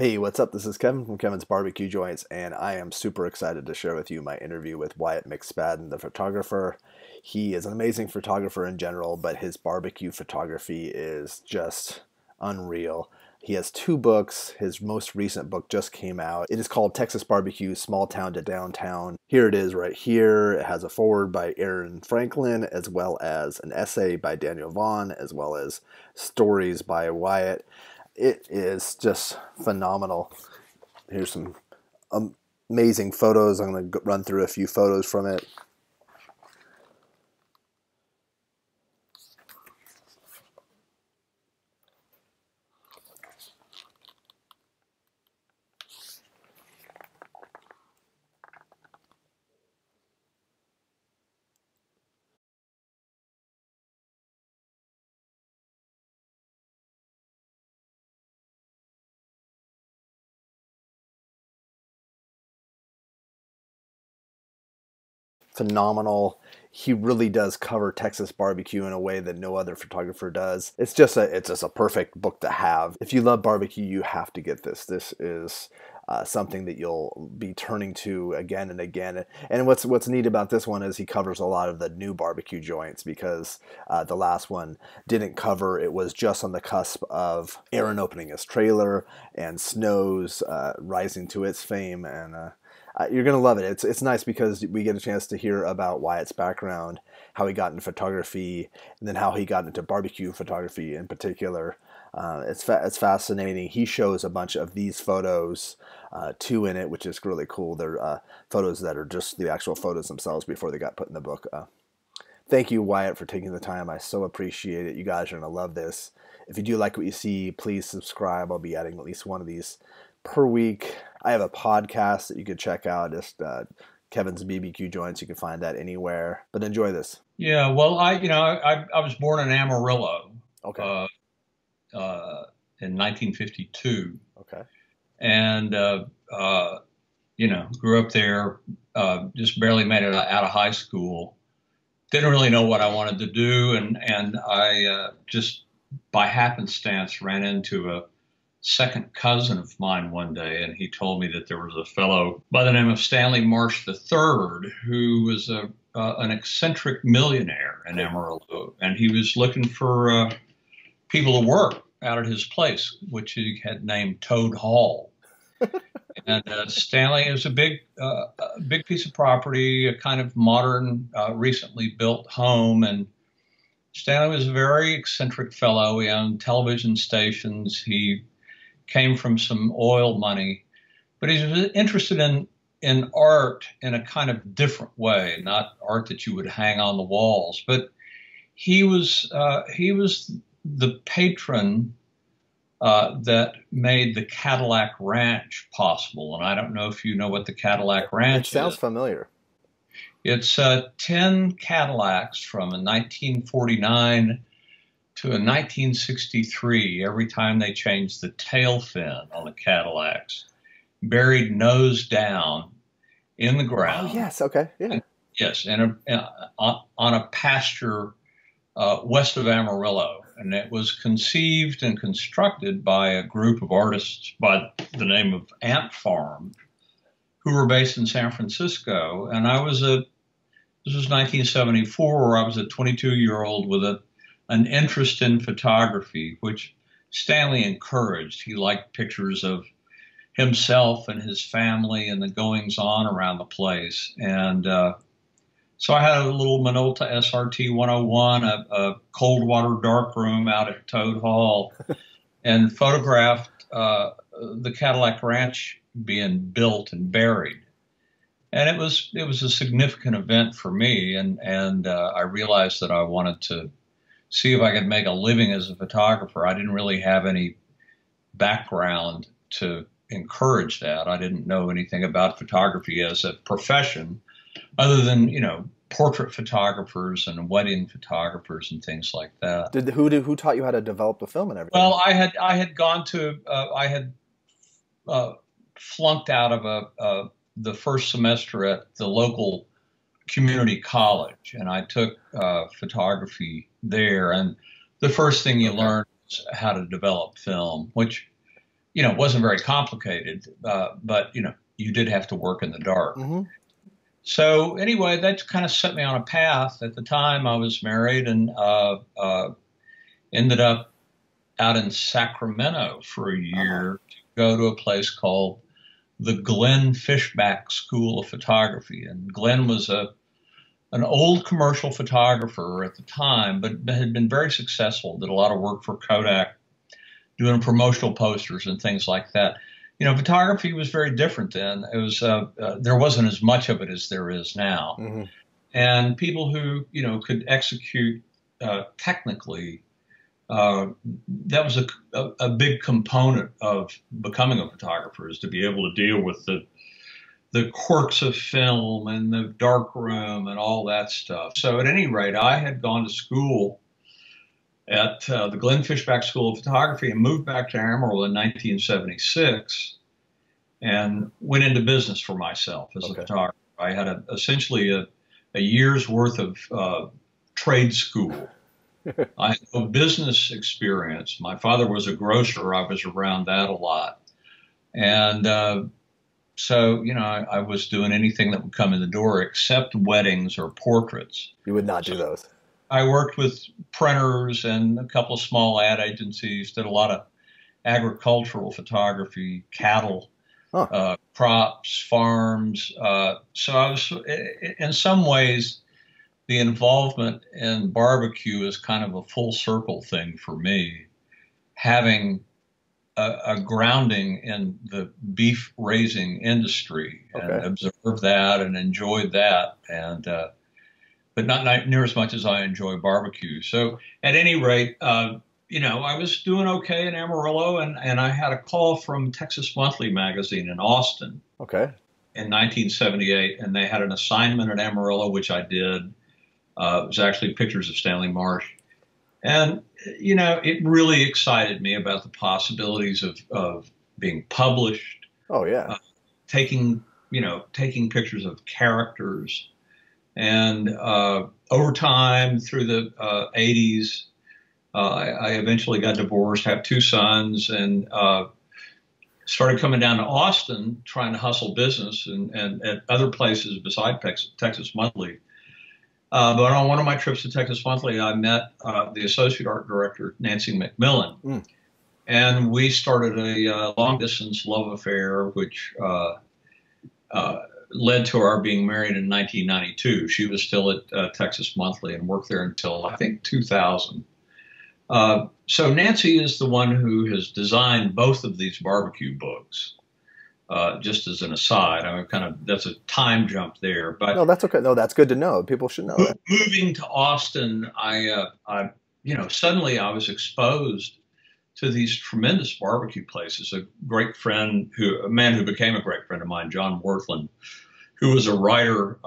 Hey, what's up? This is Kevin from Kevin's BBQ Joints, and I am super excited to share with you my interview with Wyatt McSpadden, the photographer. He is an amazing photographer in general, but his barbecue photography is just unreal. He has two books. His most recent book just came out. It is called Texas Barbecue, Small Town to Downtown. Here it is right here. It has a foreword by Aaron Franklin, as well as an essay by Daniel Vaughn, as well as stories by Wyatt. It is just phenomenal. Here's some amazing photos. I'm going to run through a few photos from it. Phenomenal. He really does cover Texas barbecue in a way that no other photographer does. It's just a perfect book to have. If you love barbecue, you have to get this. This is something that you'll be turning to again and again. And what's neat about this one is he covers a lot of the new barbecue joints, because the last one didn't cover. It was just on the cusp of Aaron opening his trailer and Snow's rising to its fame, and you're going to love it. It's nice because we get a chance to hear about Wyatt's background, how he got into photography, and then how he got into barbecue photography in particular. It's fascinating. He shows a bunch of these photos too in it, which is really cool. They're photos that are just the actual photos themselves before they got put in the book. Thank you, Wyatt, for taking the time. I so appreciate it. You guys are going to love this. If you do like what you see, please subscribe. I'll be adding at least one of these per week. I have a podcast that you can check out, just Kevin's BBQ Joints. You can find that anywhere. But enjoy this. Yeah, well, I was born in Amarillo Okay. in 1952, Okay. and grew up there. Just barely made it out of high school. Didn't really know what I wanted to do, and I just by happenstance ran into a second cousin of mine one day, and he told me that there was a fellow by the name of Stanley Marsh III who was an eccentric millionaire in Amarillo, and he was looking for people to work out at his place, which he had named Toad Hall. And Stanley is a big piece of property, a kind of modern, recently built home, and Stanley was a very eccentric fellow. He owned television stations. He came from some oil money, but he's interested in art in a kind of different way, not art that you would hang on the walls. But he was the patron that made the Cadillac Ranch possible. And I don't know if you know what the Cadillac It Ranch sounds is. familiar. It's 10 Cadillacs from a 1949 to a 1963, every time they changed the tail fin on the Cadillacs, buried nose down in the Oh, ground. yes. Okay. Yeah. Yes, on a pasture west of Amarillo. And it was conceived and constructed by a group of artists by the name of Ant Farm, who were based in San Francisco. And this was 1974, I was a 22-year-old with an interest in photography, which Stanley encouraged. He liked pictures of himself and his family and the goings on around the place. And so I had a little Minolta SRT 101, a cold water darkroom out at Toad Hall, and photographed the Cadillac Ranch being built and buried. And it was a significant event for me, and I realized that I wanted to see if I could make a living as a photographer. I didn't really have any background to encourage that. I didn't know anything about photography as a profession, other than portrait photographers and wedding photographers and things like that. Who taught you how to develop the film and everything? Well, I had flunked out of the first semester at the local community college, and I took photography there. And the first thing you learn is how to develop film, which it wasn't very complicated, but you did have to work in the dark. Mm-hmm. So anyway, that kind of set me on a path. At the time, I was married and ended up out in Sacramento for a year to go to a place called the Glenn Fishback School of Photography. And Glenn was an old commercial photographer at the time, but had been very successful, did a lot of work for Kodak, doing promotional posters and things like that. Photography was very different then. It was there wasn't as much of it as there is now, Mm-hmm. and people who could execute technically. That was a big component of becoming a photographer, is to be able to deal with the quirks of film and the dark room and all that stuff. So at any rate, I had gone to school at the Glenn Fishback School of Photography and moved back to Amarillo in 1976 and went into business for myself as a photographer. I had essentially a year's worth of trade school. I had no business experience. My father was a grocer. I was around that a lot. And so, I was doing anything that would come in the door except weddings or portraits. You would not do those. I worked with printers and a couple of small ad agencies, did a lot of agricultural photography, cattle, crops, farms. So I was, in some ways, the involvement in barbecue is kind of a full circle thing for me, having a grounding in the beef raising industry and observed that and enjoyed that, and but not near as much as I enjoy barbecue. So at any rate, I was doing okay in Amarillo, and I had a call from Texas Monthly magazine in Austin in 1978, and they had an assignment at Amarillo, which I did. It was actually pictures of Stanley Marsh. And, it really excited me about the possibilities of being published. Oh, yeah. Taking pictures of characters. And over time, through the 80s, I eventually got divorced, have two sons, and started coming down to Austin, trying to hustle business and at other places beside Texas Monthly. But on one of my trips to Texas Monthly, I met the associate art director, Nancy McMillan. And we started a long-distance love affair, which led to our being married in 1992. She was still at Texas Monthly and worked there until, I think, 2000. So Nancy is the one who has designed both of these barbecue books. Just as an aside, that's a time jump there. But no, that's okay. No, that's good to know. People should know that. Moving to Austin, I suddenly I was exposed to these tremendous barbecue places. A man who became a great friend of mine, John Worthland, who was a writer,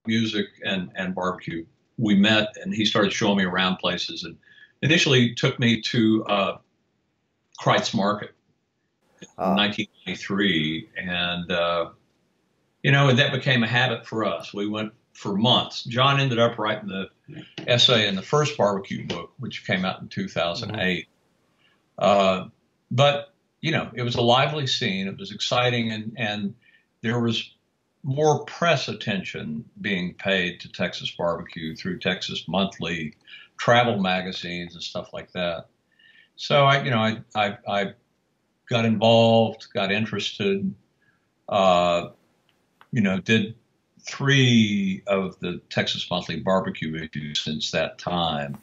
music and barbecue. We met, and he started showing me around places, and initially took me to Kreitz Market. 1993, and that became a habit for us. We went for months. John ended up writing the essay in the first barbecue book, which came out in 2008. But it was a lively scene. It was exciting, and there was more press attention being paid to Texas barbecue through Texas Monthly, travel magazines, and stuff like that. So I got involved, got interested, did 3 of the Texas Monthly barbecue issues since that time,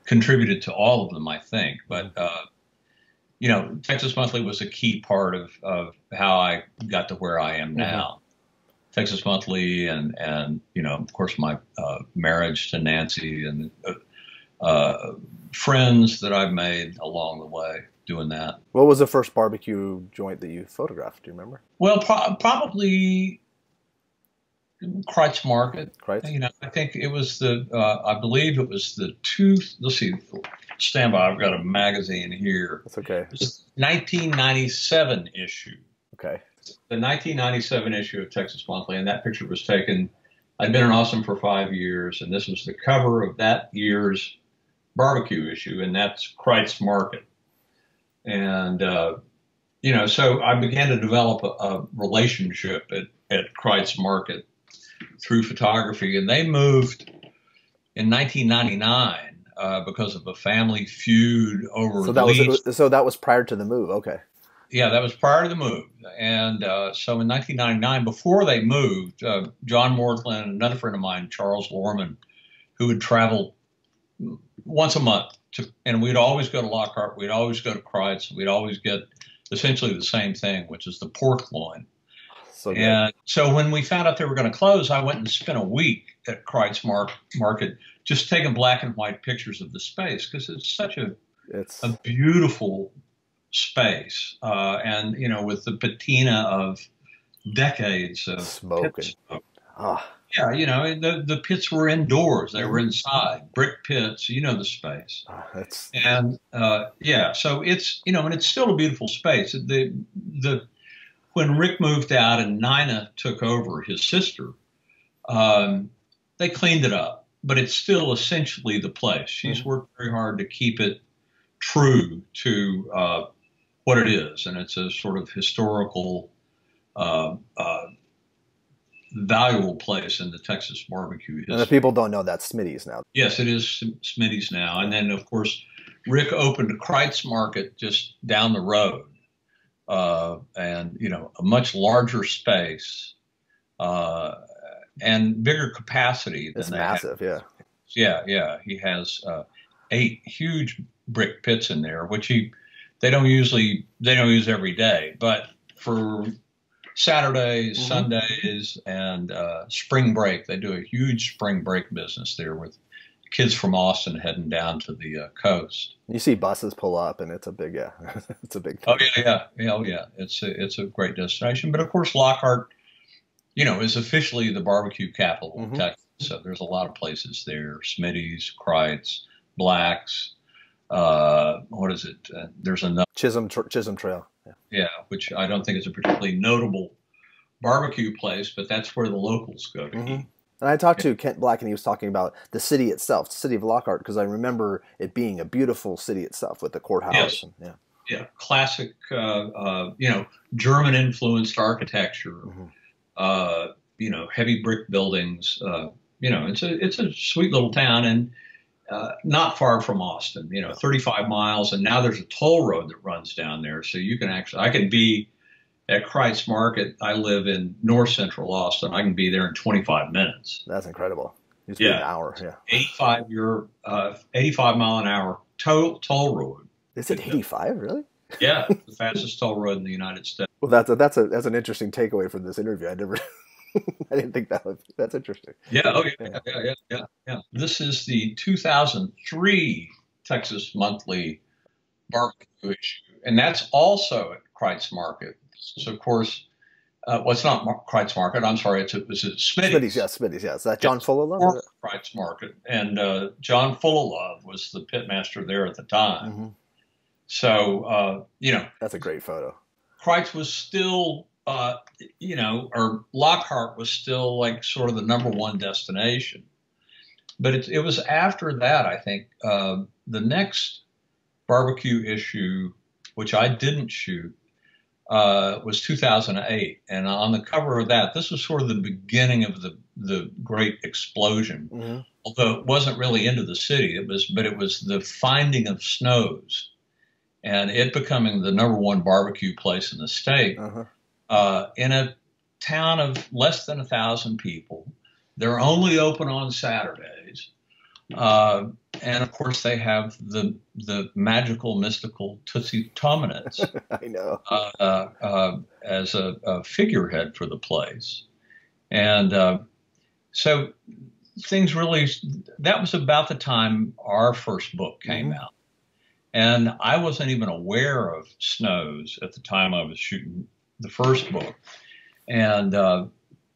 contributed to all of them, I think. But, Texas Monthly was a key part of how I got to where I am now. Texas Monthly and of course, my marriage to Nancy and friends that I've made along the way. Doing that. What was the first barbecue joint that you photographed? Do you remember? Well, probably Kreitz Market. Kreitz? I think it was I believe it was let's see, stand by, I've got a magazine here. That's okay. It's 1997 issue. Okay. The 1997 issue of Texas Monthly, and that picture was taken. I'd been in Austin for 5 years, and this was the cover of that year's barbecue issue, and that's Kreitz Market. And, so I began to develop a relationship at Kreitz Market through photography. And they moved in 1999 because of a family feud over So the lease. that was prior to the move. Okay. Yeah, that was prior to the move. And so in 1999, before they moved, John Morthland, another friend of mine, Charles Lorman, who would travel once a month, and we'd always go to Lockhart, we'd always go to Kreitz, we'd always get essentially the same thing, which is the pork loin. So good. And so when we found out they were going to close, I went and spent a week at Kreitz Market just taking black and white pictures of the space, because it's such a beautiful space. And, with the patina of decades of smoke. Yeah, the pits were indoors. They were inside, brick pits, the space. And so it's, and it's still a beautiful space. When Rick moved out and Nina took over, his sister, they cleaned it up, but it's still essentially the place. She's worked very hard to keep it true to what it is, and it's a sort of historical, valuable place in the Texas barbecue history. And the people don't know that's Smitty's now. Yes, it is Smitty's now. And then, of course, Rick opened a Kreitz Market just down the road, and, a much larger space and bigger capacity than it's massive, have. Yeah. He has 8 huge brick pits in there, which they don't use every day, but for Saturdays, Sundays, and spring break, they do a huge spring break business there with kids from Austin heading down to the coast. You see buses pull up, and it's a big, it's a big thing. Oh yeah. It's a great destination. But of course, Lockhart, is officially the barbecue capital of Texas. So there's a lot of places there: Smitty's, Kreitz, Black's. What is it? There's another Chisholm Trail. Yeah, which I don't think is a particularly notable barbecue place, but that's where the locals go to eat. And I talked to Kent Black, and he was talking about the city itself, the city of Lockhart, because I remember it being a beautiful city itself with the courthouse. Yes. Yeah, classic, German-influenced architecture. Heavy brick buildings. It's a sweet little town, and not far from Austin, 35 miles. And now there's a toll road that runs down there. So I can be at Kreitz Market. I live in north central Austin. I can be there in 25 minutes. That's incredible. It's an hour. Yeah. 85 mile an hour toll road. Is it 85 really? Yeah. The fastest toll road in the United States. Well, that's an interesting takeaway from this interview. I didn't think that's interesting. Yeah. Yeah. This is the 2003 Texas Monthly Barbecue issue, and that's also at Kreitz Market. So, of course, it's not Kreitz Market. I'm sorry. It was Smitty's. Smitty's. Yeah. Is that John Fullalove? Kreitz Market, and John Fullalove was the pitmaster there at the time. So, that's a great photo. Kreitz was still. Or Lockhart was still like sort of the number one destination. But it was after that, I think, the next barbecue issue, which I didn't shoot, was 2008. And on the cover of that, this was sort of the beginning of the great explosion. Although it wasn't really into the city, it was the finding of Snow's and it becoming the number one barbecue place in the state. In a town of less than 1,000 people. They're only open on Saturdays. And of course they have the magical, mystical Tootsie Tominets. I know. As a figurehead for the place. And so things really, that was about the time our first book came out. And I wasn't even aware of Snow's at the time I was shooting the first book. And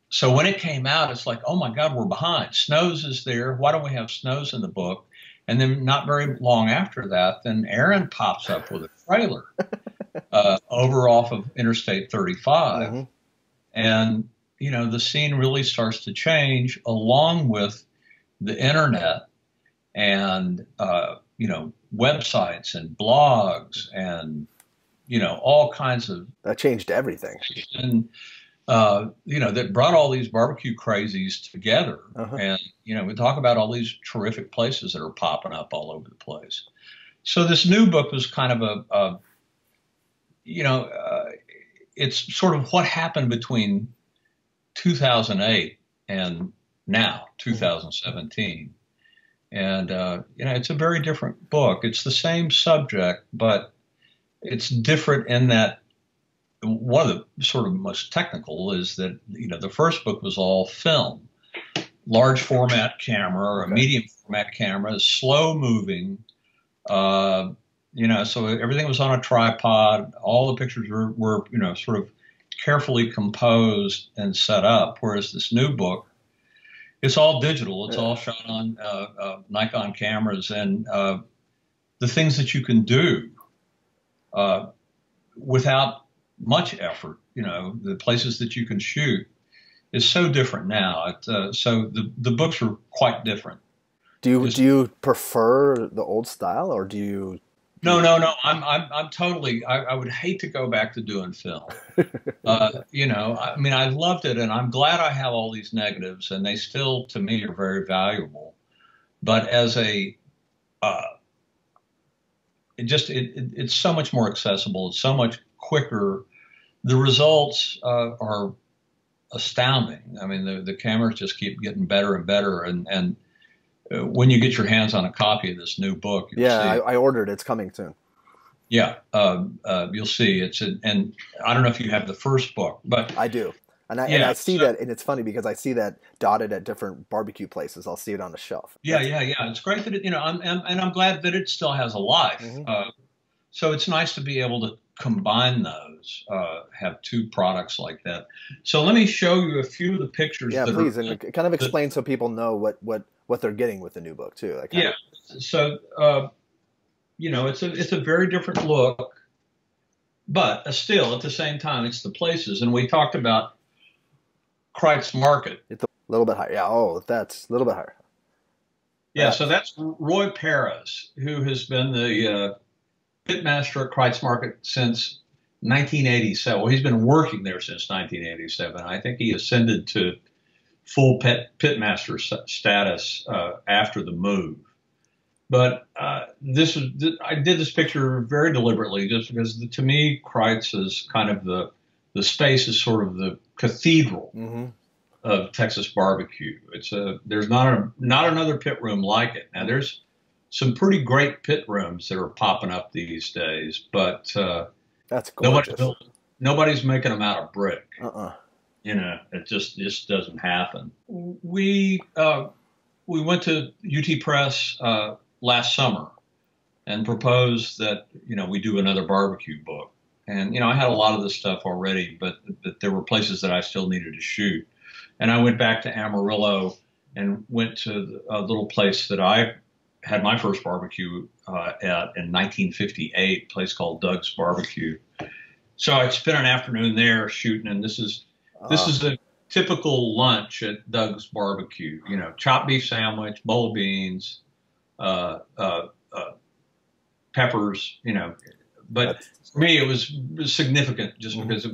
so when it came out, it's like, oh my God, we're behind. Snow's is there. Why don't we have Snow's in the book? And then not very long after that, then Aaron pops up with a trailer over off of Interstate 35. And, the scene really starts to change along with the internet and, websites and blogs and all kinds of, That changed everything. and that brought all these barbecue crazies together. Uh-huh. And, we talk about all these terrific places that are popping up all over the place. So this new book was kind of it's sort of what happened between 2008 and now, 2017. And, it's a very different book. It's the same subject, but it's different in that one of the sort of most technical is that, the first book was all film, large format camera or a medium format camera, slow moving, so everything was on a tripod. All the pictures were sort of carefully composed and set up. Whereas this new book, it's all digital. It's all shot on Nikon cameras, and the things that you can do without much effort, the places that you can shoot is so different now. So the books are quite different. Do you prefer the old style, or do you? No. I'm totally. I would hate to go back to doing film. I loved it, and I'm glad I have all these negatives, and they still, to me, are very valuable. But as it's so much more accessible. It's so much quicker. The results are astounding. I mean, the cameras just keep getting better and better, and when you get your hands on a copy of this new book, you'll see. I ordered it. It's coming soon. Yeah, you'll see. And I don't know if you have the first book, but I do. And I see that, and it's funny because I see that dotted at different barbecue places. I'll see it on the shelf. Yeah. It's great that I'm glad that it still has a life. Mm-hmm. So it's nice to be able to combine those, have two products like that. So let me show you a few of the pictures. Yeah, please, and kind of explain so people know what they're getting with the new book too. So it's a very different look, but still at the same time it's the places. And we talked about Kreitz Market. It's a little bit higher. Yeah. Oh, that's a little bit higher. Yeah. So that's Roy Perez, who has been the pitmaster at Kreitz Market since 1987. Well, he's been working there since 1987. I think he ascended to full pitmaster status after the move. But I did this picture very deliberately, just because to me, Kreitz is kind of the space is sort of the cathedral of Texas barbecue. There's not another pit room like it. Now there's some pretty great pit rooms that are popping up these days, but that's gorgeous. Nobody's making them out of brick. It just doesn't happen. We went to UT Press last summer and proposed that we do another barbecue book. And I had a lot of this stuff already, but there were places that I still needed to shoot. And I went back to Amarillo and went to a little place that I had my first barbecue at in 1958, a place called Doug's Barbecue. So I spent an afternoon there shooting, and this is a typical lunch at Doug's Barbecue. Chopped beef sandwich, bowl of beans, peppers. But for me it was significant just because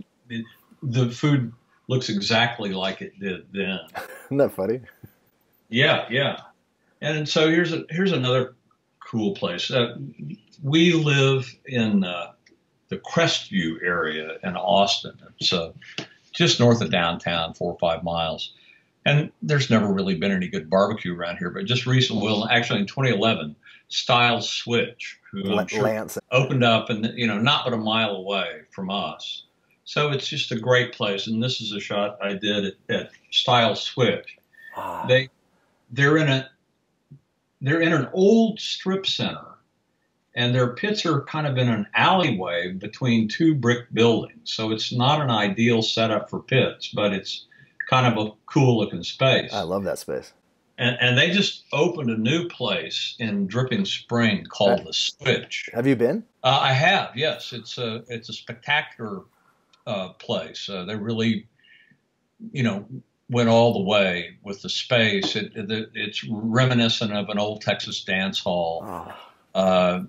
the food looks exactly like it did then. Isn't that funny? Yeah. And so here's another cool place. We live in the Crestview area in Austin. It's just north of downtown, 4 or 5 miles. And there's never really been any good barbecue around here. But just recently, well, actually in 2011, Style Switch, who I'm sure opened up and not but a mile away from us. So it's just a great place. And this is a shot I did at Style Switch. They're in an old strip center, and their pits are kind of in an alleyway between two brick buildings. So it's not an ideal setup for pits, but it's kind of a cool looking space. I love that space. And they just opened a new place in Dripping Spring called The Switch. Have you been? I have, yes. It's a spectacular place. They really, went all the way with the space. It's reminiscent of an old Texas dance hall.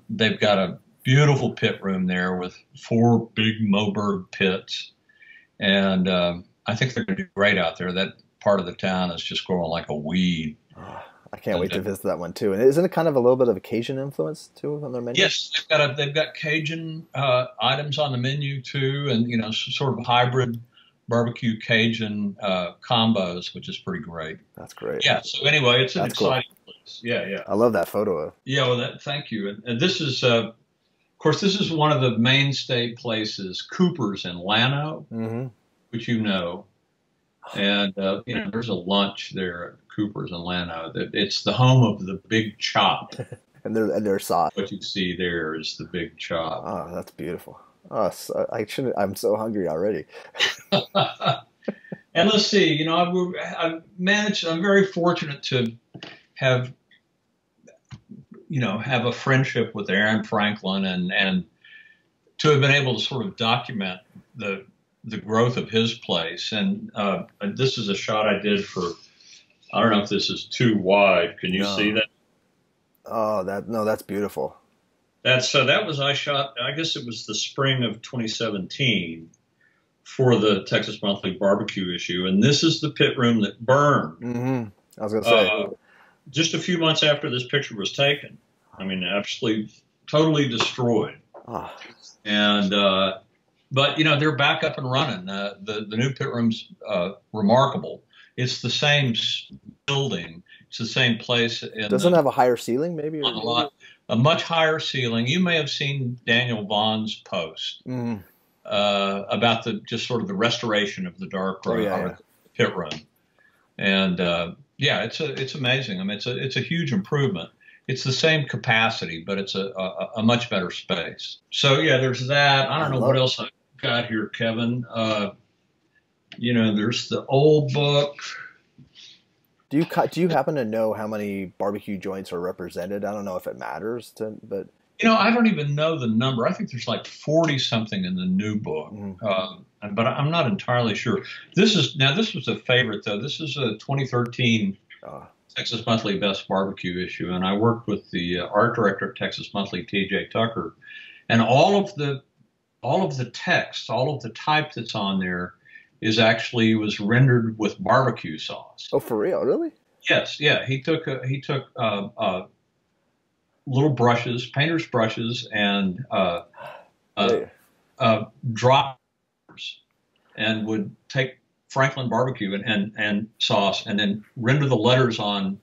They've got beautiful pit room there with 4 big Moberg pits. And I think they're going to do great out there. That part of the town is just growing like a weed. Oh, I can't wait to visit that one too. And isn't it kind of a little bit of a Cajun influence too on their menu? Yes, they've got Cajun items on the menu too, and sort of hybrid barbecue Cajun combos, which is pretty great. That's great. Yeah. So anyway, it's an exciting place. Yeah, yeah. I love that photo. Yeah. Well, thank you. And this is, of course, this is one of the mainstay places, Cooper's in Llano, which you know. And there's a lunch there at Cooper's in Llano. It's the home of the Big Chop. and their sauce. What you see there is the Big Chop. Oh, that's beautiful. Oh, I shouldn't. I'm so hungry already. And let's see. I've managed. I'm very fortunate to have a friendship with Aaron Franklin and to have been able to sort of document the growth of his place. And this is a shot I did for, I don't know if this is too wide. Can you see that? Oh, that's beautiful. I shot, I guess it was the spring of 2017 for the Texas Monthly Barbecue issue. And this is the pit room that burned. I was going to say. Just a few months after this picture was taken. I mean, absolutely, totally destroyed. Oh. And, but they're back up and running. The new pit room's remarkable. It's the same building. It's the same place. Doesn't it have a higher ceiling, maybe? A much higher ceiling. You may have seen Daniel Vaughn's post about just sort of the restoration of the dark room, or pit room. And it's amazing. I mean, it's a huge improvement. It's the same capacity, but it's a much better space. So yeah, there's that. I don't know what else I've got here, Kevin. There's the old book. Do you happen to know how many barbecue joints are represented? I don't know if it matters but I don't even know the number. I think there's like 40 something in the new book, but I'm not entirely sure. This was a favorite though. This is a 2013 Texas Monthly Best Barbecue issue, and I worked with the art director at Texas Monthly, T.J. Tucker, and all of the text, all of the type that's on there was rendered with barbecue sauce. Oh, for real? Really? Yes. Yeah. He took little brushes, painter's brushes, and droppers, and would take Franklin barbecue and sauce, and then render the letters on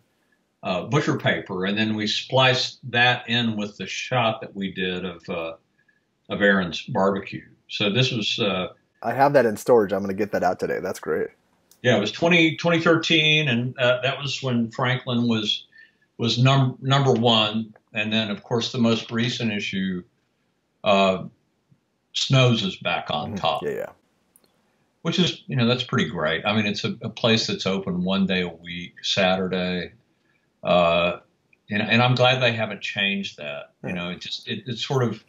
butcher paper, and then we spliced that in with the shot that we did of Aaron's barbecue. So this was. I have that in storage. I'm going to get that out today. That's great. Yeah, it was 2013, and that was when Franklin was number one, and then of course the most recent issue, Snow's is back on top. Yeah. Which is, that's pretty great. I mean, it's a place that's open one day a week, Saturday, and I'm glad they haven't changed that. It sort of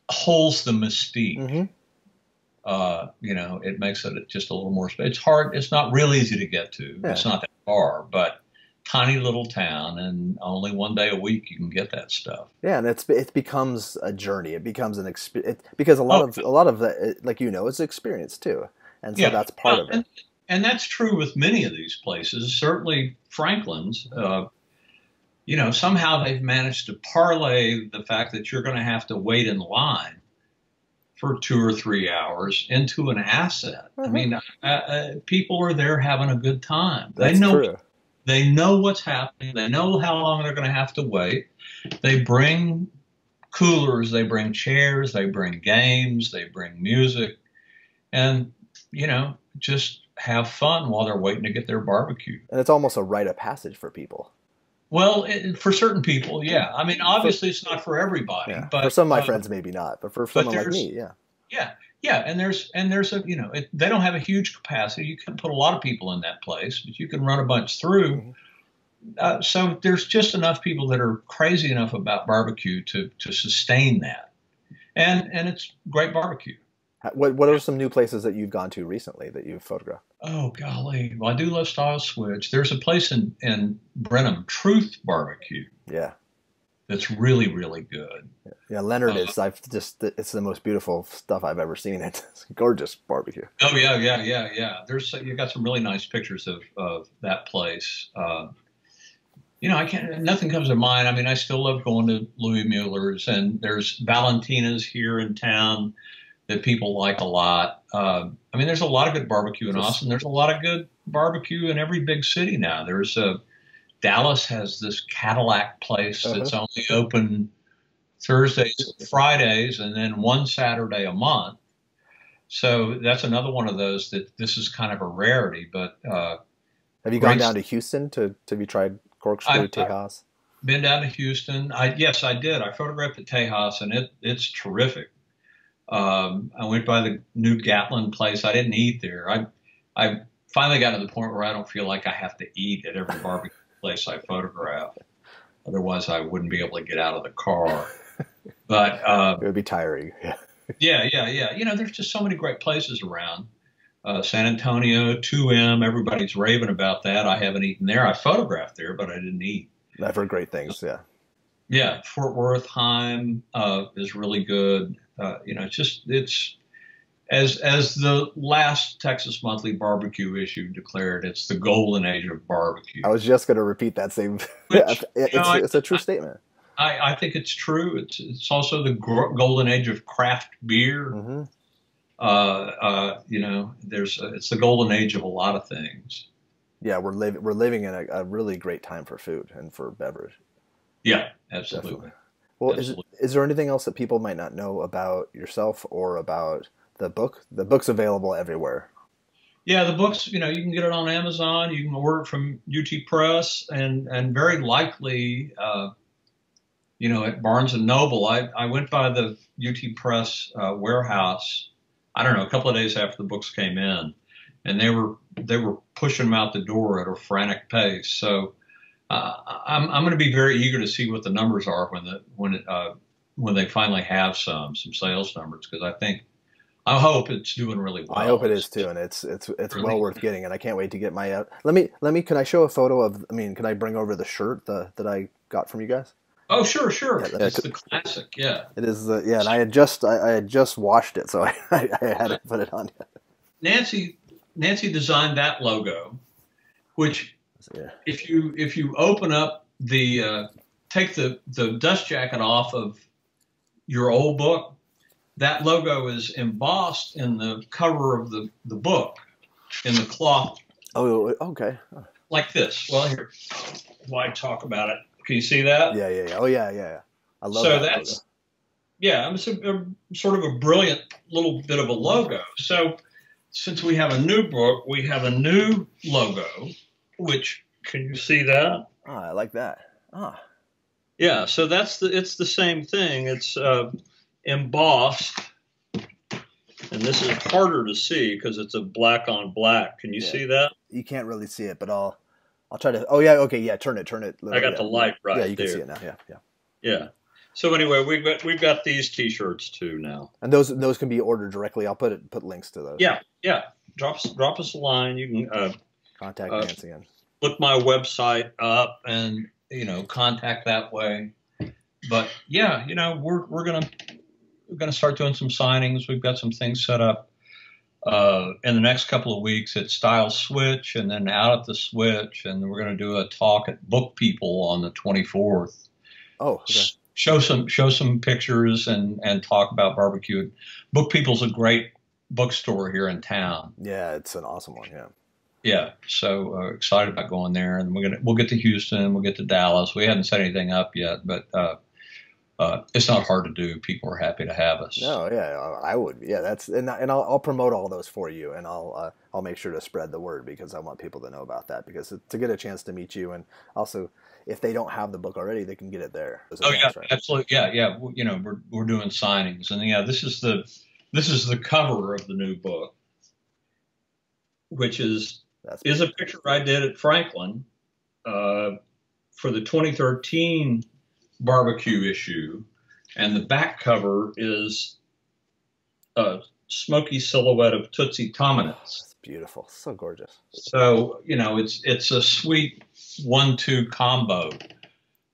holds the mystique. It makes it just a little more space. It's hard. It's not real easy to get to. Yeah. It's not that far, but tiny little town, and only one day a week you can get that stuff. Yeah, and it becomes a journey. It becomes an experience because a lot of that, like it's experience too, and so that's part of it. And that's true with many of these places. Certainly Franklin's. Somehow they've managed to parlay the fact that you're going to have to wait in line for 2 or 3 hours into an asset. I mean, people are there having a good time. That's true. They know what's happening. They know how long they're going to have to wait. They bring coolers. They bring chairs. They bring games. They bring music. And, just have fun while they're waiting to get their barbecue. And it's almost a rite of passage for people. Well, for certain people, yeah. I mean, obviously it's not for everybody. Yeah. But for some of my friends, maybe not. But for someone like me, yeah. Yeah. And there's a, they don't have a huge capacity. You can put a lot of people in that place, but you can run a bunch through. So there's just enough people that are crazy enough about barbecue to sustain that. And it's great barbecue. What are some new places that you've gone to recently that you've photographed? Oh, golly. Well, I do love Style Switch. There's a place in Brenham, Truth Barbecue. Yeah. that's really, really good. Yeah, Leonard is. It's the most beautiful stuff I've ever seen. It's gorgeous barbecue. Oh yeah, yeah, yeah, yeah. There's you got some really nice pictures of that place. I can't. Nothing comes to mind. I mean, I still love going to Louis Mueller's, and there's Valentina's here in town that people like a lot. I mean, there's a lot of good barbecue in Austin. There's a lot of good barbecue in every big city now. Dallas has this Cadillac place that's only open Thursdays and Fridays, and then one Saturday a month. So that's another one of those that this is kind of a rarity. But have you gone down to Houston to have you tried Corkscrew Tejas? Been down to Houston. Yes, I did. I photographed the Tejas, and it's terrific. I went by the new Gatlin place. I didn't eat there. I finally got to the point where I don't feel like I have to eat at every barbecue place I photograph. Otherwise, I wouldn't be able to get out of the car. But it would be tiring. Yeah. There's just so many great places around. San Antonio, 2M, everybody's raving about that. I haven't eaten there. I photographed there, but I didn't eat. I've heard great things, yeah. Yeah, Fort Worth, Heim is really good. It's as the last Texas Monthly Barbecue issue declared, it's the golden age of barbecue. I was just going to repeat that same. It's a true statement. I think it's true. It's also the golden age of craft beer. Mm-hmm. It's the golden age of a lot of things. Yeah, we're living in a really great time for food and for beverage. Yeah, absolutely. Definitely. Well, absolutely. Is there anything else that people might not know about yourself or about the book? The book's available everywhere. Yeah, the book's, you can get it on Amazon. You can order it from UT Press, and very likely, at Barnes and Noble. I went by the UT Press warehouse, I don't know, a couple of days after the books came in, and they were pushing them out the door at a frantic pace. So I'm going to be very eager to see what the numbers are when they finally have some sales numbers, because I hope it's doing really well. I hope it is too, and it's really well worth getting, and I can't wait to get my. Let me. Can I show a photo of? I mean, can I bring over the shirt that I got from you guys? Oh, sure. Yeah, it's the classic. Yeah, it is. And I had just washed it, so I had to put it on. Nancy designed that logo, which if you open up take the dust jacket off of your old book, that logo is embossed in the cover of the book in the cloth. Oh, okay. Like this. Well, here, why talk about it? Can you see that? Yeah. Oh, yeah. I love that. So that's logo. Yeah, it's sort of a brilliant little bit of a logo. So since we have a new book, we have a new logo, which, can you see that? Oh, I like that. Yeah, so it's the same thing. It's embossed, and this is harder to see because it's a black on black. Can you see that? You can't really see it, but I'll try to. Oh yeah, okay, yeah. Turn it. I got the light right there. Yeah, you can see it now. Yeah. So anyway, we've got these T-shirts too now, and those can be ordered directly. I'll put links to those. Yeah. Drop us a line. You can contact Nancy again. Look my website up and contact that way. But yeah, we're gonna start doing some signings. We've got some things set up in the next couple of weeks at Style Switch, and then out at the Switch, and we're gonna do a talk at Book People on the 24th. Oh, okay. Show some pictures and talk about barbecue. Book People's a great bookstore here in town. Yeah, it's an awesome one. Yeah. Yeah, so excited about going there, and we'll get to Houston, we'll get to Dallas. We haven't set anything up yet, but it's not hard to do. People are happy to have us. No, yeah, I would. Yeah, and I'll promote all those for you, and I'll make sure to spread the word, because I want people to know about that, because to get a chance to meet you, and also if they don't have the book already, they can get it there. Oh yeah, right? Absolutely. Yeah. We're doing signings, and yeah, this is the cover of the new book, which is a picture I did at Franklin for the 2013 barbecue issue, and the back cover is a smoky silhouette of Tootsie Tominets. It's beautiful, so gorgeous. So it's a sweet 1-2 combo.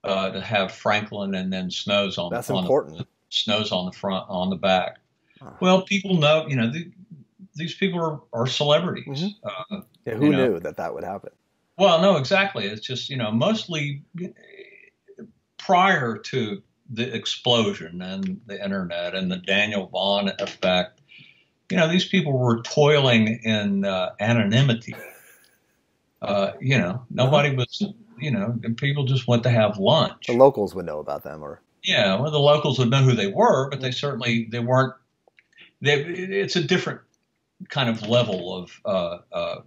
to have Franklin and then Snows That's on the important. Snows on the front on the back. Ah. Well, people know, these people are celebrities. Mhm. Yeah, You who know, knew that that would happen? well, no, exactly. It's just, mostly prior to the explosion and the internet and the Daniel Vaughn effect, these people were toiling in anonymity. Uh-huh. Nobody was, and people just went to have The lunch. locals would know about them, or Yeah, well, the locals would know who they were, but mm, they weren't. It's a different kind of level of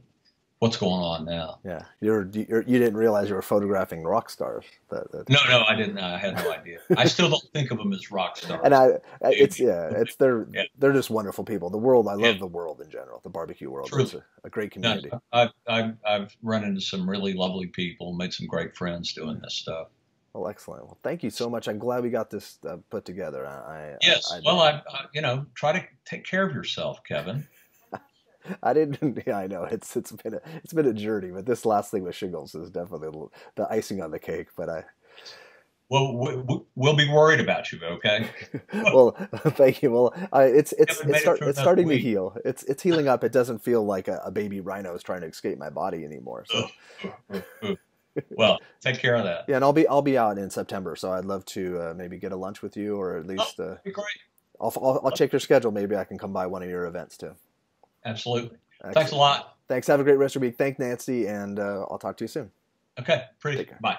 what's going on now. yeah, you didn't realize you were photographing rock stars. No, no, I didn't. I had no idea. I still don't think of them as rock And stars. it's yeah, it's Yeah, they're just wonderful people. The world, I yeah, love the world in general. The barbecue world, it's truly. a great No, community. I've run into some really lovely people, made some great friends doing this stuff. Well, excellent. Well, thank you so much. I'm glad we got this put together. Yes. Well, try to take care of yourself, Kevin. I didn't. Yeah, I know it's been a journey, but this last thing with shingles is definitely the icing on the cake. But I Well, we'll be worried about you. Okay. well, thank you. Well, Kevin made it through it's another starting to week. heal. It's healing up. It doesn't feel like a baby rhino is trying to escape my body anymore. So Ugh, ugh, ugh, ugh. Well, take care of that. yeah, and I'll be out in September. So I'd love to maybe get a lunch with you, or at Oh, least be great. I'll check your schedule. Maybe I can come by one of your events too. Absolutely. Thanks a Excellent. lot. Thanks. Have a great rest of your week. Thank Nancy, and I'll talk to you soon. Okay. Pretty. Take care. Bye.